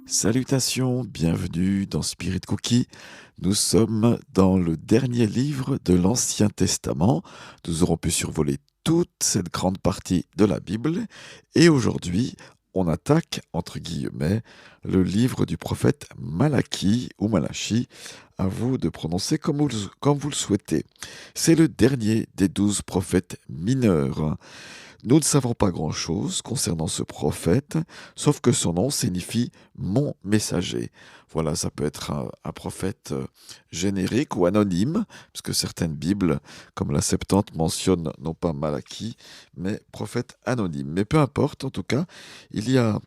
Salutations, bienvenue dans Spirit Cookie. Nous sommes dans le dernier livre de l'Ancien Testament. Nous aurons pu survoler toute cette grande partie de la Bible. Et aujourd'hui, on attaque, entre guillemets, le livre du prophète Malachie ou Malachi. À vous de prononcer comme vous le souhaitez. C'est le dernier des 12 prophètes mineurs. Nous ne savons pas grand-chose concernant ce prophète, sauf que son nom signifie mon messager. Voilà, ça peut être un prophète générique ou anonyme, parce que certaines Bibles, comme la Septante, mentionnent non pas Malachie, mais prophète anonyme. Mais peu importe, en tout cas, il y a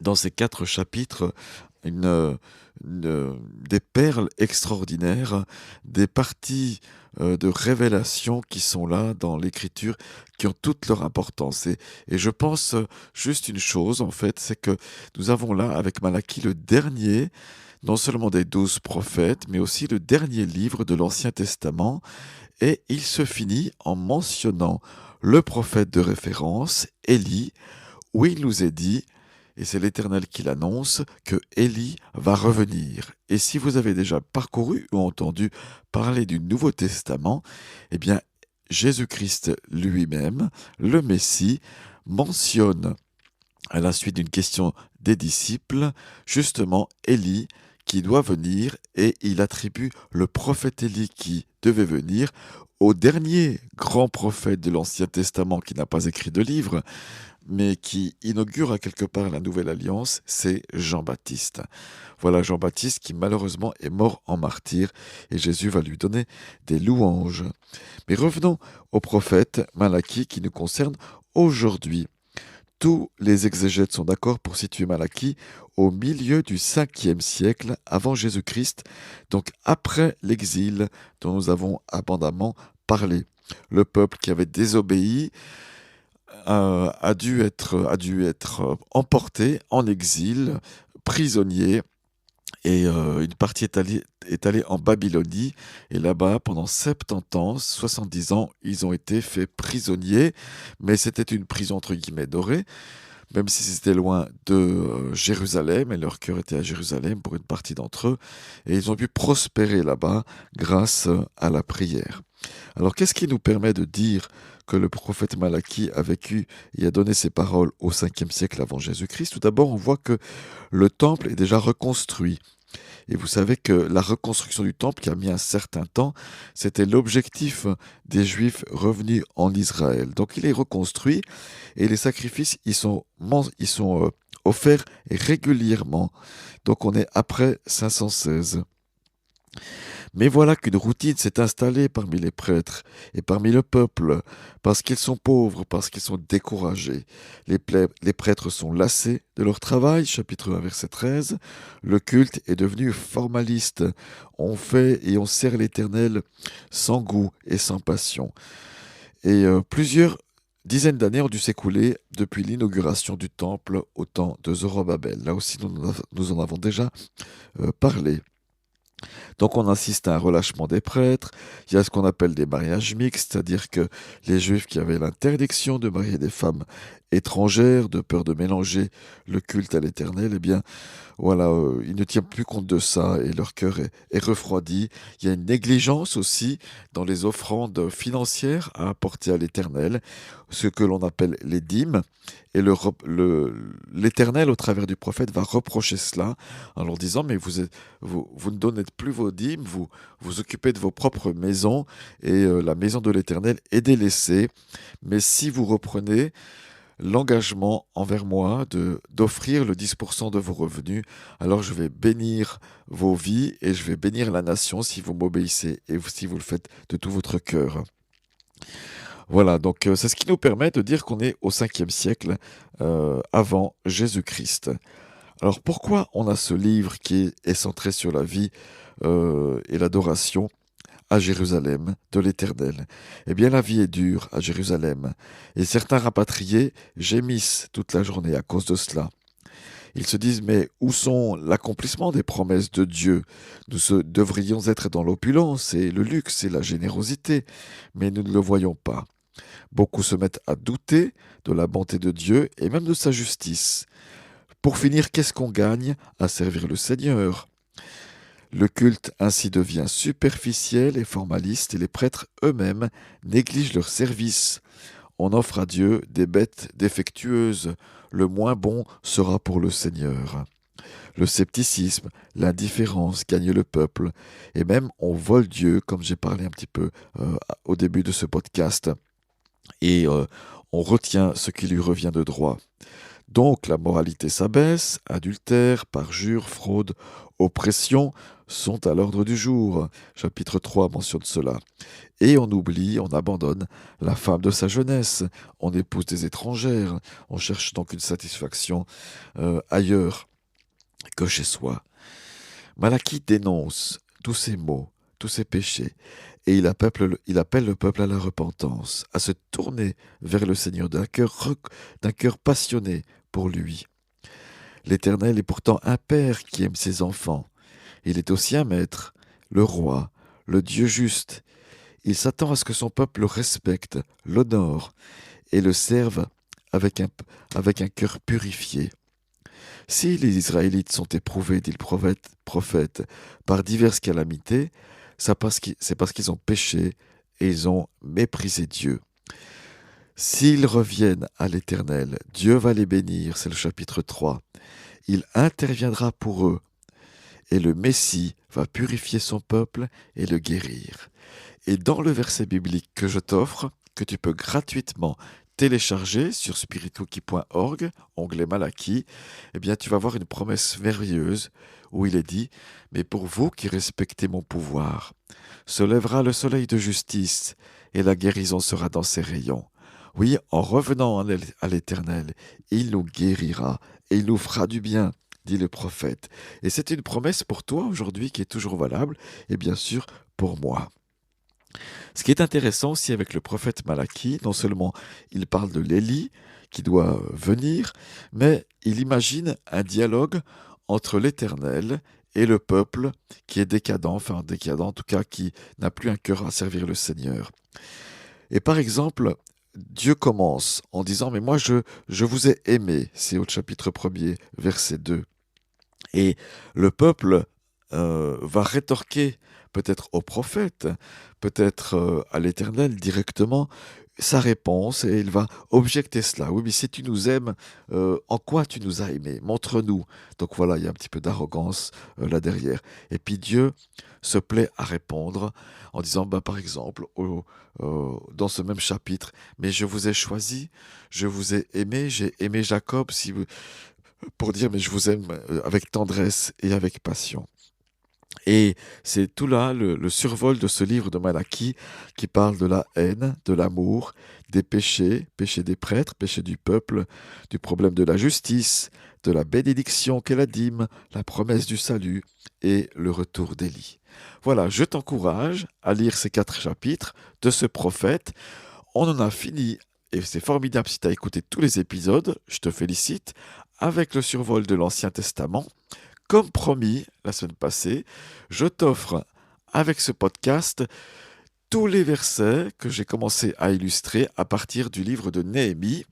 dans ces 4 chapitres des perles extraordinaires, des parties de révélation qui sont là dans l'écriture, qui ont toute leur importance. Et je pense juste une chose, en fait, c'est que nous avons là, avec Malachie, le dernier, non seulement des 12 prophètes, mais aussi le dernier livre de l'Ancien Testament. Et il se finit en mentionnant le prophète de référence, Élie, où il nous est dit, et c'est l'Éternel qui l'annonce, que Élie va revenir. Et si vous avez déjà parcouru ou entendu parler du Nouveau Testament, eh bien, Jésus-Christ lui-même, le Messie, mentionne, à la suite d'une question des disciples, justement Élie qui doit venir, et il attribue le prophète Élie qui devait venir au dernier grand prophète de l'Ancien Testament qui n'a pas écrit de livre, mais qui inaugure à quelque part la nouvelle alliance, c'est Jean-Baptiste. Voilà Jean-Baptiste qui malheureusement est mort en martyr, et Jésus va lui donner des louanges. Mais revenons au prophète Malachie qui nous concerne aujourd'hui. Tous les exégètes sont d'accord pour situer Malachie au milieu du 5e siècle avant Jésus-Christ, donc après l'exil dont nous avons abondamment parlé. Le peuple qui avait désobéi a dû être emporté en exil, prisonnier, et une partie est allée en Babylonie, et là-bas, pendant 70 ans, 70 ans, ils ont été faits prisonniers, mais c'était une prison entre guillemets dorée, même si c'était loin de Jérusalem, et leur cœur était à Jérusalem pour une partie d'entre eux, et ils ont pu prospérer là-bas grâce à la prière. Alors qu'est-ce qui nous permet de dire que le prophète Malachie a vécu et a donné ses paroles au 5e siècle avant Jésus-Christ? Tout d'abord, on voit que le temple est déjà reconstruit. Et vous savez que la reconstruction du temple, qui a mis un certain temps, c'était l'objectif des Juifs revenus en Israël. Donc il est reconstruit, et les sacrifices ils sont offerts régulièrement. Donc on est après 516. Mais voilà qu'une routine s'est installée parmi les prêtres et parmi le peuple, parce qu'ils sont pauvres, parce qu'ils sont découragés. Les prêtres sont lassés de leur travail, chapitre 1, verset 13. Le culte est devenu formaliste. On fait et on sert l'Éternel sans goût et sans passion. Et plusieurs dizaines d'années ont dû s'écouler depuis l'inauguration du temple au temps de Zorobabel. Là aussi, nous en avons déjà parlé. Donc on assiste à un relâchement des prêtres, il y a ce qu'on appelle des mariages mixtes, c'est-à-dire que les juifs qui avaient l'interdiction de marier des femmes étrangères, de peur de mélanger le culte à l'Éternel, eh bien voilà, ils ne tiennent plus compte de ça, et leur cœur est refroidi. Il y a une négligence aussi dans les offrandes financières à apporter à l'Éternel, ce que l'on appelle les dîmes, et l'Éternel, au travers du prophète, va reprocher cela en leur disant, mais vous ne donnez plus vos dîmes, vous vous occupez de vos propres maisons, et la maison de l'Éternel est délaissée. Mais si vous reprenez l'engagement envers moi d'offrir le 10% de vos revenus, alors je vais bénir vos vies, et je vais bénir la nation si vous m'obéissez et si vous le faites de tout votre cœur. Voilà, donc c'est ce qui nous permet de dire qu'on est au 5e siècle avant Jésus-Christ. Alors pourquoi on a ce livre qui est centré sur la vie et l'adoration à Jérusalem de l'Éternel? Eh bien, la vie est dure à Jérusalem, et certains rapatriés gémissent toute la journée à cause de cela. Ils se disent, mais où sont l'accomplissement des promesses de Dieu? Devrions être dans l'opulence et le luxe et la générosité, mais nous ne le voyons pas. Beaucoup se mettent à douter de la bonté de Dieu et même de sa justice. Pour finir, qu'est-ce qu'on gagne à servir le Seigneur? Le culte ainsi devient superficiel et formaliste et les prêtres eux-mêmes négligent leur service. On offre à Dieu des bêtes défectueuses. Le moins bon sera pour le Seigneur. Le scepticisme, l'indifférence gagnent le peuple. Et même on vole Dieu, comme j'ai parlé un petit peu au début de ce podcast. Et on retient ce qui lui revient de droit. Donc la moralité s'abaisse, adultère, parjure, fraude, oppression sont à l'ordre du jour. Chapitre 3 mentionne cela. Et on oublie, on abandonne la femme de sa jeunesse, on épouse des étrangères, on cherche donc une satisfaction ailleurs que chez soi. Malachie dénonce tous ces maux, tous ces péchés, et il appelle le peuple à la repentance, à se tourner vers le Seigneur d'un cœur passionné pour lui. L'Éternel est pourtant un père qui aime ses enfants. Il est aussi un maître, le roi, le Dieu juste. Il s'attend à ce que son peuple le respecte, l'honore et le serve avec un cœur purifié. Si les Israélites sont éprouvés, dit le prophète, par diverses calamités, c'est parce qu'ils ont péché et ils ont méprisé Dieu. S'ils reviennent à l'Éternel, Dieu va les bénir, c'est le chapitre 3. Il interviendra pour eux et le Messie va purifier son peuple et le guérir. Et dans le verset biblique que je t'offre, que tu peux gratuitement télécharger sur spiritcookie.org, onglet Malachie, eh bien tu vas voir une promesse merveilleuse où il est dit « Mais pour vous qui respectez mon pouvoir, se lèvera le soleil de justice et la guérison sera dans ses rayons. Oui, en revenant à l'Éternel, il nous guérira et il nous fera du bien, dit le prophète. » Et c'est une promesse pour toi aujourd'hui qui est toujours valable et bien sûr pour moi. Ce qui est intéressant aussi avec le prophète Malachie, non seulement il parle de l'Élie qui doit venir, mais il imagine un dialogue entre l'Éternel et le peuple qui est décadent en tout cas qui n'a plus un cœur à servir le Seigneur. Et par exemple, Dieu commence en disant « Mais moi je vous ai aimé », c'est au chapitre 1er, verset 2. Et le peuple va rétorquer peut-être au prophète, peut-être à l'Éternel directement, sa réponse, et il va objecter cela. Oui, mais si tu nous aimes, en quoi tu nous as aimés? Montre-nous. Donc voilà, il y a un petit peu d'arrogance là derrière. Et puis Dieu se plaît à répondre en disant, par exemple, dans ce même chapitre, mais je vous ai choisi, je vous ai aimé, j'ai aimé Jacob, pour dire, mais je vous aime avec tendresse et avec passion. Et c'est tout là le survol de ce livre de Malachie qui parle de la haine, de l'amour, des péchés, péchés des prêtres, péchés du peuple, du problème de la justice, de la bénédiction qu'est la dîme, la promesse du salut et le retour d'Élie. Voilà, je t'encourage à lire ces 4 chapitres de ce prophète. On en a fini et c'est formidable si tu as écouté tous les épisodes, je te félicite, avec le survol de l'Ancien Testament. Comme promis la semaine passée, je t'offre avec ce podcast tous les versets que j'ai commencé à illustrer à partir du livre de Néhémie,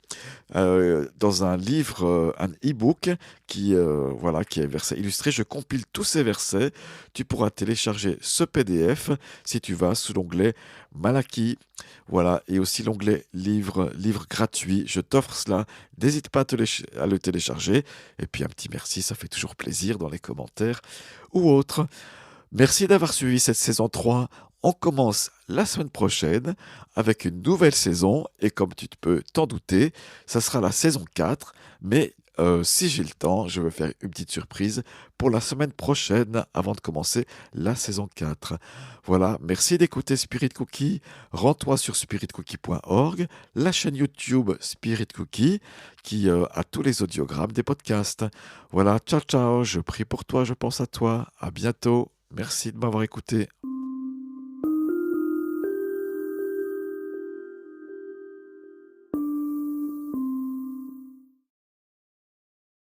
dans un livre, un e-book qui est versets illustrés. Je compile tous ces versets. Tu pourras télécharger ce PDF si tu vas sous l'onglet Malachie. Voilà, et aussi l'onglet livre gratuit. Je t'offre cela. N'hésite pas à le télécharger. Et puis un petit merci, ça fait toujours plaisir dans les commentaires ou autres. Merci d'avoir suivi cette saison 3. On commence la semaine prochaine avec une nouvelle saison et comme tu peux t'en douter, ça sera la saison 4. Mais si j'ai le temps, je vais faire une petite surprise pour la semaine prochaine avant de commencer la saison 4. Voilà, merci d'écouter Spirit Cookie. Rends-toi sur spiritcookie.org, la chaîne YouTube Spirit Cookie qui a tous les audiogrammes des podcasts. Voilà, ciao ciao, je prie pour toi, je pense à toi. À bientôt. Merci de m'avoir écouté.